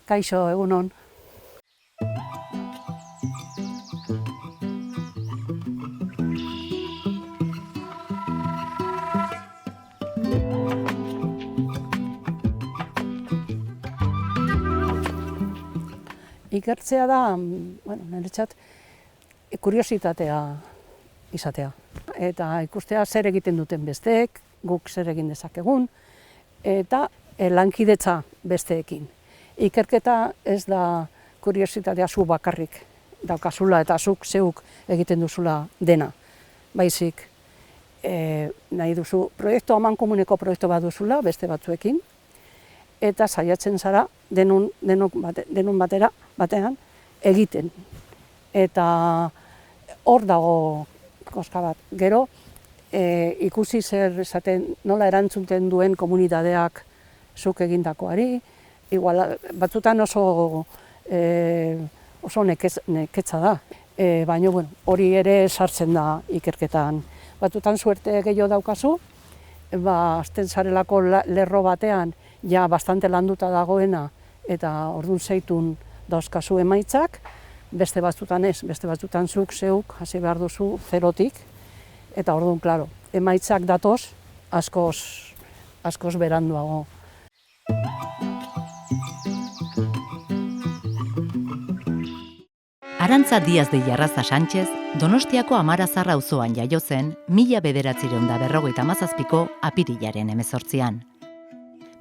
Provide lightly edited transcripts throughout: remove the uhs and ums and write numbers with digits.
Kaixo, egunon. Ikertzea da, niretzat, kuriositatea izatea. Eta ikustea zer egiten duten besteek, guk zer egin dezakegun, eta lankidetza besteekin. Ikerketa ez da kuriositatea zu bakarrik daukazula eta zuk zeuk egiten duzula dena. Baizik, nahi duzu, amankomuneko proiektu bat duzula beste batzuekin, eta saiatzen zara denun batean egiten. Eta hor dago koska bat. Gero, ikusi zer esaten nola erantzuten duen komunitateak zuk egindakoari, igual batzutan oso neketza da, baina hori ere sartzen da ikerketan. Batzutan suerte gehiago daukazu, azten zarelako lerro batean ja bastante landuta dagoena eta orduan zeitun dauzkazu emaitzak, beste batzutan ez, beste batzutan zuk zeuk hasi behar duzu zerotik, eta orduan, klaro, emaitzak datoz askoz beranduago. Arantza Diaz de Jarraza Sánchez, Donostiako Amarazarra auzoan jaio zen 1957ko apirilaren 18an.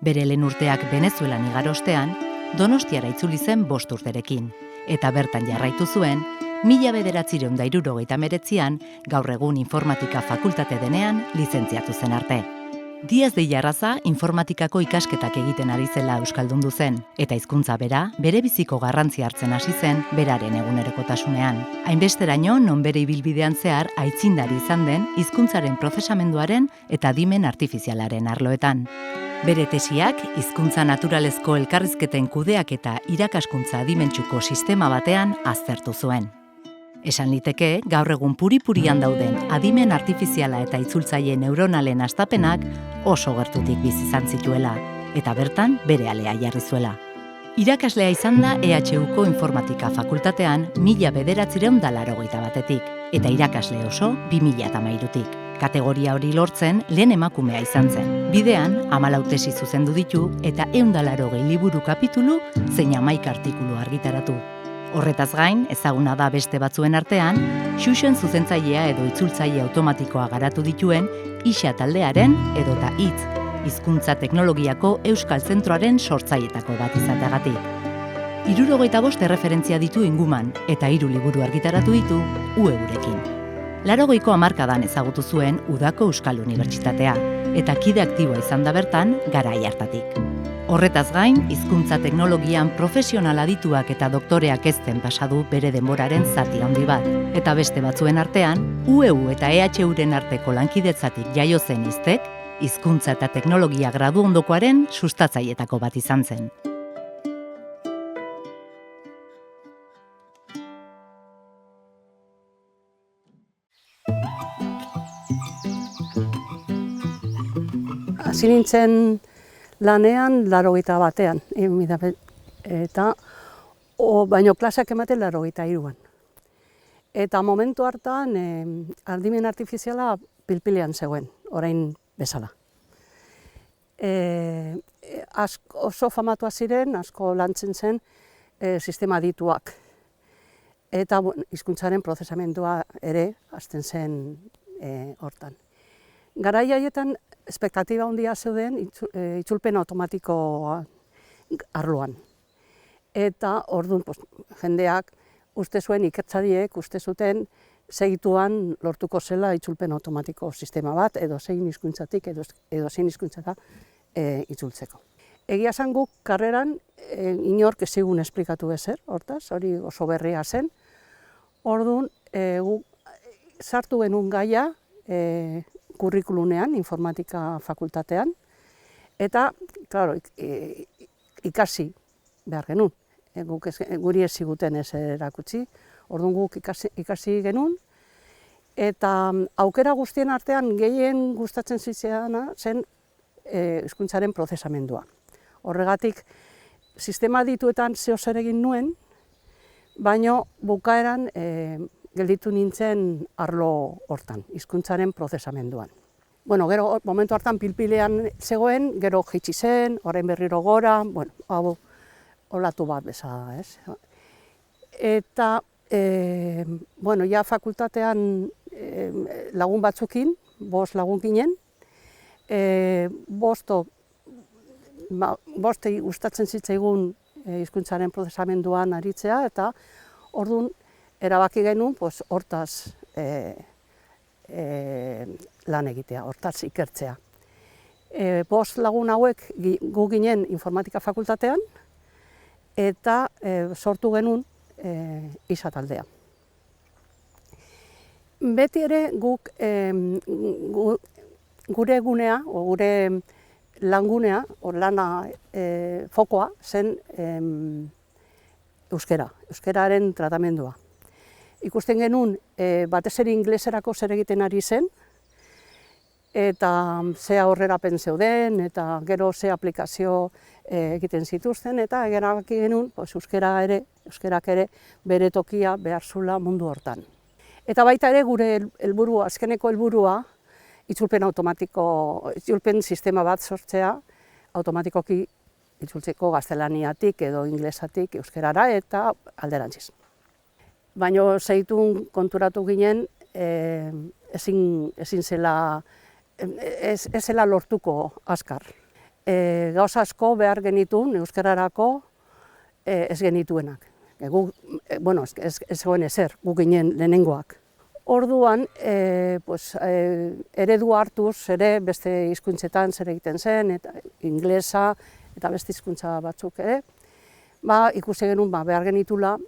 Bere lehen urteak Venezuelan igaro ostean, Donostiara itzuli zen 5 urterekin, eta bertan jarraitu zuen 1979an gaur egun informatika fakultate denean lizentziatu zen arte. Diaz de Jarraza informatikako ikasketak egiten ari zela euskaldundu zen, eta hizkuntza bera bere biziko garrantzia hartzen hasi zen beraren egunerokotasunean. Hainbesteraino non bere ibilbidean zehar aitzindari izan den hizkuntzaren prozesamenduaren eta adimen artifizialaren arloetan. Bere tesiak hizkuntza naturalezko elkarrizketen kudeak eta irakaskuntza adimentsuko sistema batean aztertu zuen. Esan liteke, gaur egun puri-purian dauden adimen artifiziala eta itzultzaile neuronalen hastapenak oso gertutik bizi izan zituela, eta bertan bere alea jarri zuela. Irakaslea izan da EHUko informatika fakultatean 1981etik, eta irakasle oso 2013tik. Kategoria hori lortzen lehen emakumea izan zen. Bidean, 14 tesi zuzendu ditu eta 180 liburu kapitulu zein 11 artikulu argitaratu. Horretaz gain, ezaguna da beste batzuen artean, Xuxen zuzentzailea edo itzultzaile automatikoa garatu dituen IXA taldearen edota HITZ, hizkuntza teknologiako Euskal Zentroaren sortzailetako bat izateagatik. 75 erreferentzia ditu inguman eta 3 liburu argitaratu ditu UEurekin. 80ko hamarkadan ezagutu zuen Udako Euskal Unibertsitatea, eta kide aktiboa izan da bertan garai hartatik. Horretaz gain, hizkuntza teknologian profesional adituak eta doktoreak ezten pasadu bere denboraren zati handi bat. Eta beste batzuen artean, UEU eta EHUren arteko lankidetzatik jaio zen iztek, hizkuntza eta teknologia gradu ondokoaren sustatzailetako bat izan zen. Hasi nintzen lanean 81ean, eta baino klaseak ematen 83an. Eta momentu hartan adimen artifiziala pilpilean zegoen, orain bezala. Oso famatua ziren, asko lantzen zen sistema adituak. Eta hizkuntzaren prozesamendua ere hasten zen hortan. Garai haietan espektatiba handia zeuden itzulpen automatiko arloan. Eta orduan jendeak uste zuen, ikertzaileek uste zuten segituan lortuko zela itzulpen automatiko sistema bat, edo zein hizkuntzatik edo zein hizkuntzata itzultzeko. Egia esan guk karreran inork ez zigun esplikatu ezer, hortaz, hori oso berria zen. Orduan guk sartu genuen gaia kurrikulunean, informatika fakultatean, eta, klaro, ikasi behar genuen. Guri ez ziguten ez erakutsi, orduan guk ikasi genuen, eta aukera guztien artean gehien gustatzen zitzaidana zen hizkuntzaren prozesamendua. Horregatik, sistema dituetan zeo zer egin nuen, baina bukaeran gelditu nintzen arlo hortan, hizkuntzaren prozesamenduan. Bueno, gero momentu hartan pilpilean zegoen, gero jaitsi zen, orain berriro gora, bueno, hau olatu bat bezala, ez? Eta, bueno, ja fakultatean lagun batzukin, 5 lagun ginen, bostei gustatzen zitzaigun hizkuntzaren prozesamenduan aritzea, eta orduan erabaki genuen hortaz lan egitea, hortaz ikertzea. 5 lagun hauek gu ginen informatika fakultatean, eta sortu genuen ISA taldea. Beti ere guk gure egunea, gure langunea, lana fokoa zen euskararen tratamendua. Ikusten genuen batez ere ingleserako zer egiten ari zen, eta ze aurrerapen zeuden, eta gero ze aplikazio egiten zituzten, eta erabaki genuen euskarak ere bere tokia behar zula mundu hortan. Eta baita ere gure helburua, azkeneko helburua, itzulpen sistema bat sortzea, automatikoki itzultzeko gaztelaniatik edo inglesatik euskarara eta alderantziz. Baina zeitun konturatu ginen, ezin zela, ez zela lortuko azkar. Gauza asko behar genituen euskararako ez genituenak. Ez zegoen ezer, gu ginen lehenengoak. Orduan, eredua hartuz, ere beste hizkuntzetan zer egiten zen, eta inglesa eta beste hizkuntza batzuk ere, ikusi genuen behar genitula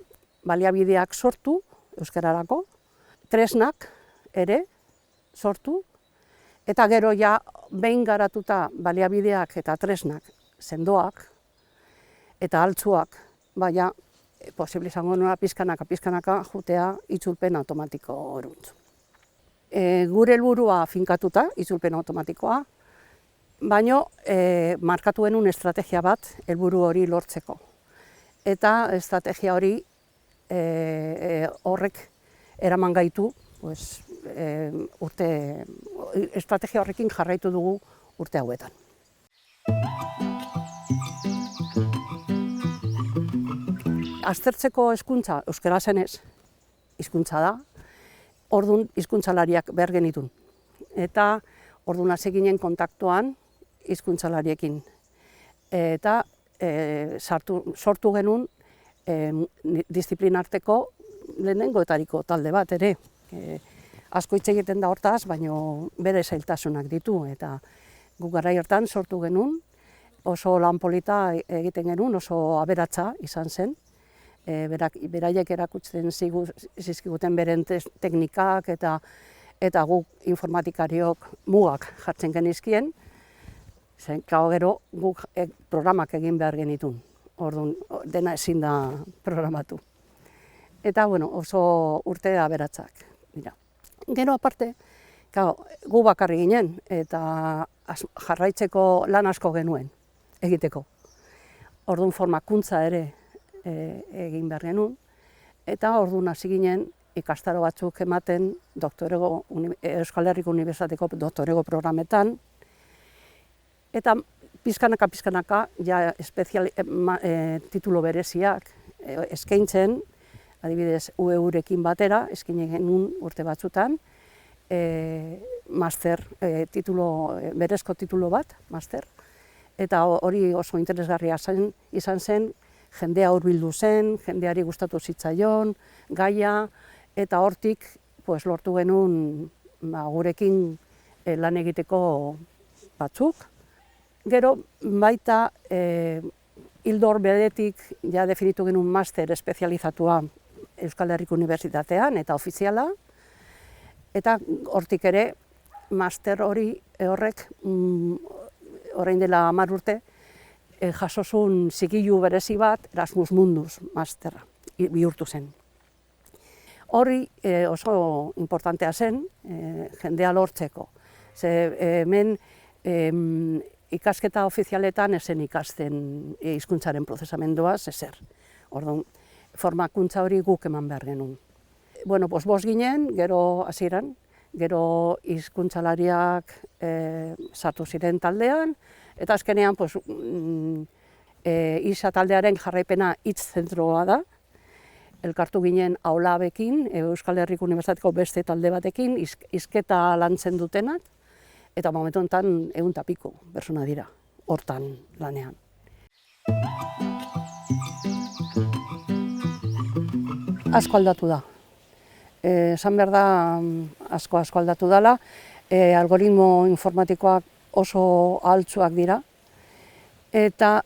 baliabideak sortu euskararako, tresnak ere sortu, eta gero ja behin garatuta baliabideak eta tresnak sendoak eta altzuak, baina posible izango nuela pizkanaka jutea itzulpen automatiko horuntz. Gure helburua finkatuta, itzulpen automatikoa, baina markatu genuen estrategia bat helburu hori lortzeko. Eta estrategia hori horrek eraman gaitu, estrategia horrekin jarraitu dugu urte hauetan. Aztertzeko hizkuntza euskara zenez, hizkuntza da, orduan hizkuntzalariak behar genitun. Eta orduan hasi ginen kontaktuan hizkuntzalariekin. Eta sortu genuen disiplinarteko lehenengoetariko talde bat ere. Asko hitz egiten da hortaz, baina bere zailtasunak ditu. Eta guk garai hartan sortu genuen, oso lan polita egiten genuen, oso aberatsa izan zen. Beraiek erakusten zizkiguten beren teknikak eta guk informatikariok mugak jartzen genizkien, gero guk programak egin behar genitun, orduan dena ezin da programatu. Eta oso urte aberatsak dira. Gero aparte, gu bakarri ginen eta jarraitzeko lan asko genuen egiteko. Orduan formakuntza ere egin behar genuen, eta orduan hasi ginen ikastaro batzuk ematen Euskal Herriko Unibertsitateko doktorego programetan, eta pizkanaka ja titulo bereziak eskaintzen, adibidez UEUrekin batera, eskaini genuen urte batzutan, berezko titulo bat, master, eta hori oso interesgarria izan zen, jendea hurbildu zen, jendeari gustatu zitzaion, gaia, eta hortik lortu genuen gurekin lan egiteko batzuk. Gero baita Ildor beretik ja definitu genuen master espezializatua Euskal Herriko Unibertsitatean eta ofiziala, eta hortik ere master horrek orain dela 10 urte jasozun zigilu berezi bat Erasmus Mundus masterra bihurtu zen. Hori oso importantea zen jendea lortzeko. Hemen ikasketa ofizialetan esen ikasten hizkuntzaren prozesamenduaz ezer. Orduan, formakuntza hori guk eman behar genuen. Bueno, bost ginen, gero hasieran, gero hizkuntzalariak sartu ziren taldean, eta azkenean ISA taldearen jarraipena hitz zentroa da. Elkartu ginen Aulabekin, Euskal Herriko Unibertsitateko beste talde batekin, hizketa lantzen dutenak, eta momentu honetan 100 eta piko pertsona dira, hortan lanean. Asko aldatu da. Esan behar da, asko aldatu dela. Algoritmo informatikoak oso altzuak dira, eta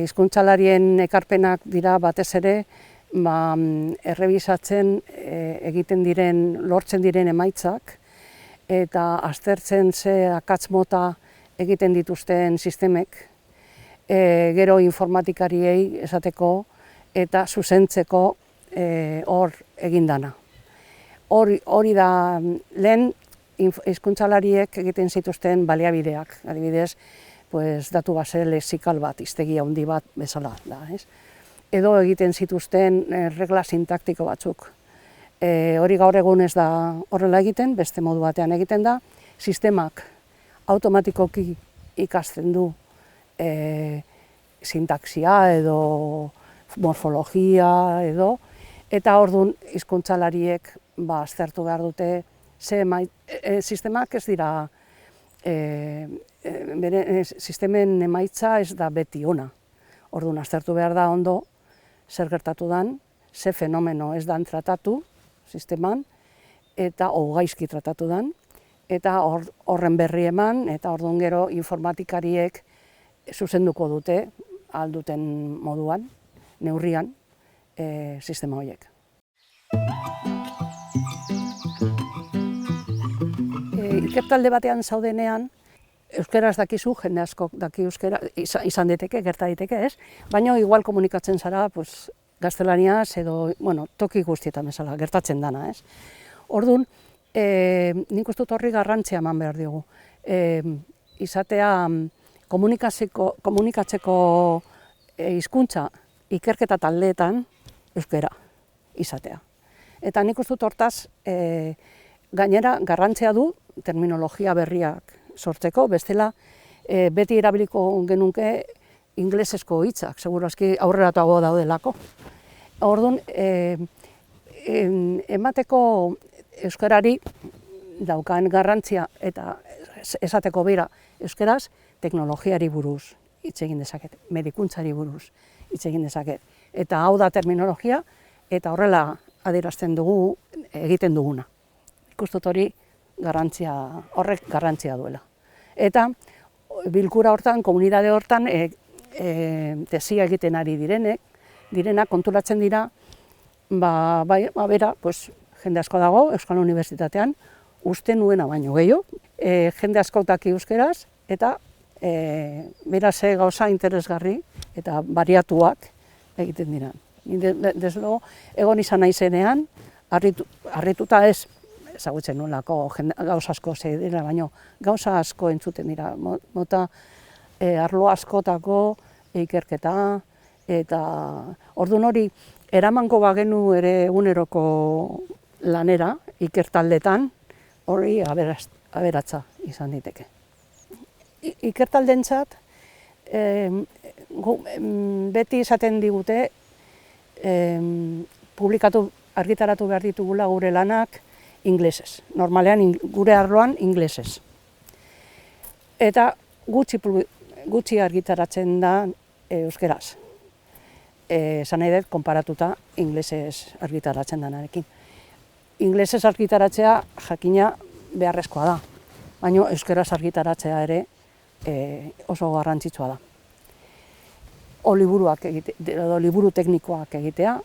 hizkuntzalarien ekarpenak dira batez ere, errebisatzen egiten diren, lortzen diren emaitzak, eta aztertzen ze akats mota egiten dituzten sistemek, gero informatikariei esateko eta zuzentzeko hor egindana. Hori da lehen hizkuntzalariek egiten zituzten baliabideak, adibidez, datu base lexikal bat, hiztegi handi bat bezala da, ez? Edo egiten zituzten regla sintaktiko batzuk. Hori gaur egun ez da horrela egiten, beste modu batean egiten da, sistemak automatikoki ikasten du sintaksia edo morfologia edo, eta orduan hizkuntzalariek aztertu behar dute sistemak ez dira, sistemen emaitza ez da beti ona. Orduan aztertu behar da ondo zer gertatu dan, ze fenomeno ez dan tratatu sisteman, eta gaizki tratatu dan, eta horren berri eman, eta orduan gero informatikariek zuzenduko dute, alduten moduan, neurrian, sistema horiek. Ikertalde batean zaudenean, euskaraz dakizu, jende asko daki euskara, izan daiteke, gerta daiteke, ez? Baina igual komunikatzen zara, gaztelaniaz edo, toki guztietan bezala, gertatzen dana, ez? Orduan, nik uste dut horri garrantzia eman behar diogu. Izatea komunikatzeko hizkuntza ikerketa taldeetan euskara izatea. Eta nik uste dut hortaz, gainera garrantzia du terminologia berriak sortzeko, bestela beti erabiliko genuke ingelesezko hitzak, segurazki aurreratuago daudelako. Orduan, emateko euskarari daukan garrantzia eta esateko bera euskaraz, teknologiari buruz hitz egin dezaket, medikuntzari buruz hitz egin dezaket. Eta hau da terminologia, eta horrela adierazten dugu egiten duguna. Ikustut hori horrek garrantzia duela. Eta bilkura hortan, komunitate hortan, tesia egiten ari direnak konturatzen dira, bera, jende asko dago, Euskal Unibertsitatean, uste nuena baino gehiago, jende asko daki euskeraz, eta beraz gauza interesgarri eta bariatuak egiten dira. Desde luego, egon izan naizenean, harrituta ez, ezagutzen nolako gauza asko dira, baina gauza asko entzuten dira. Mota arlo askotako ikerketa, eta orduan hori eramango bagenu ere eguneroko lanera, ikertaldetan, hori aberatsa izan diteke. Ikertaldentzat, beti esaten digute, argitaratu behar ditugula gure lanak inglesez. Normalean gure arloan inglesez. Eta gutxi argitaratzen da euskeraz. Esan nahi dut, konparatuta inglesez argitaratzen danarekin. Inglesez argitaratzea jakina beharrezkoa da, baina euskeraz argitaratzea ere oso garrantzitsua da. Liburu teknikoak egitea.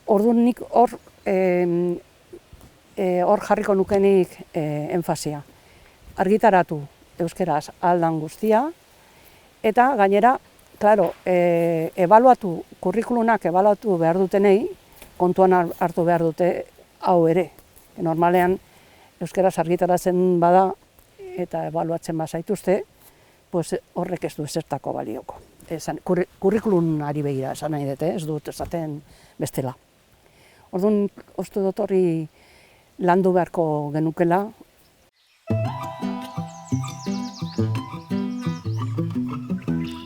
Orduan nik hor jarriko nukenik enfasia. Argitaratu euskeraz aldan guztia, eta gainera, klaro, kurrikulunak ebaluatu behar dutenei, kontuan hartu behar dute hau ere. Normalean, euskeraz argitaratzen bada, eta ebaluatzen bazaituzte, pues horrek ez du ezertako balioko. Kurrikulumari begira esan nahi dut, ez dut esaten bestela. Orduan, uste dut hori landu beharko genukela.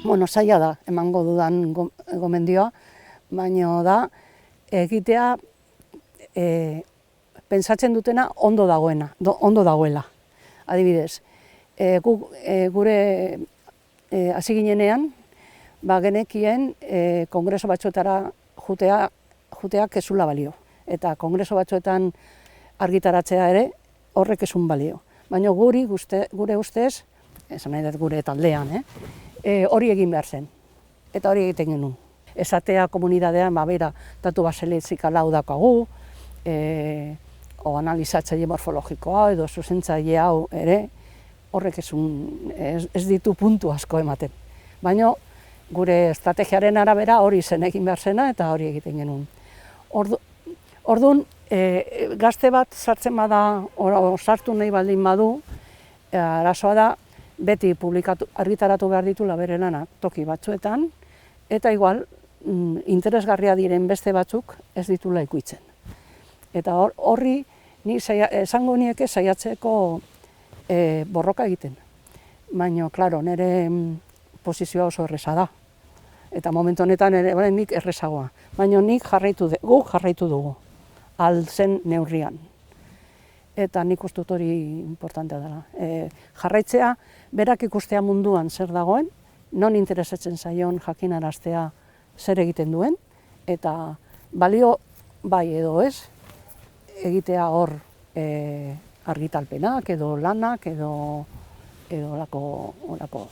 Bueno, zaila da, emango dudan gomendioa, baina da, egitea pentsatzen dutena ondo dagoela. Adibidez, gure hasi ginenean, genekien kongreso batzuetara juteak ezula balio. Eta kongreso batzuetan argitaratzea ere horrek ezun balio. Baina gure ustez, esan nahi dut gure taldean, hori egin behar zen. Eta hori egiten genuen. Esatea komunidadean, bera, datu baselitzik alau dakagu, o analizatzaile morfologikoa edo zuzentzaile hau ere, horrek ez ditu puntu asko ematen. Baina gure estrategiaren arabera hori zen egin behar zena eta hori egiten genuen. Orduan, gazte bat sartzen bada, sartu nahi baldin badu, arazoa da, beti argitaratu behar ditula bere lanak toki batzuetan, eta igual, interesgarria diren beste batzuk ez ditula ikuitzen. Eta horri, esango nieke saiatzeko borroka egiten. Baina, klaro, nire posizioa oso erresa da. Eta momentu honetan nik errezagoa. Baina guk jarraitu dugu, zen neurrian. Eta nik uste dut hori importantea dela. Jarraitzea, berak ikustea munduan zer dagoen, non interesatzen zaion jakinaraztea zer egiten duen, eta balio bai edo ez, egitea hor argitalpenak edo lanak edo olako.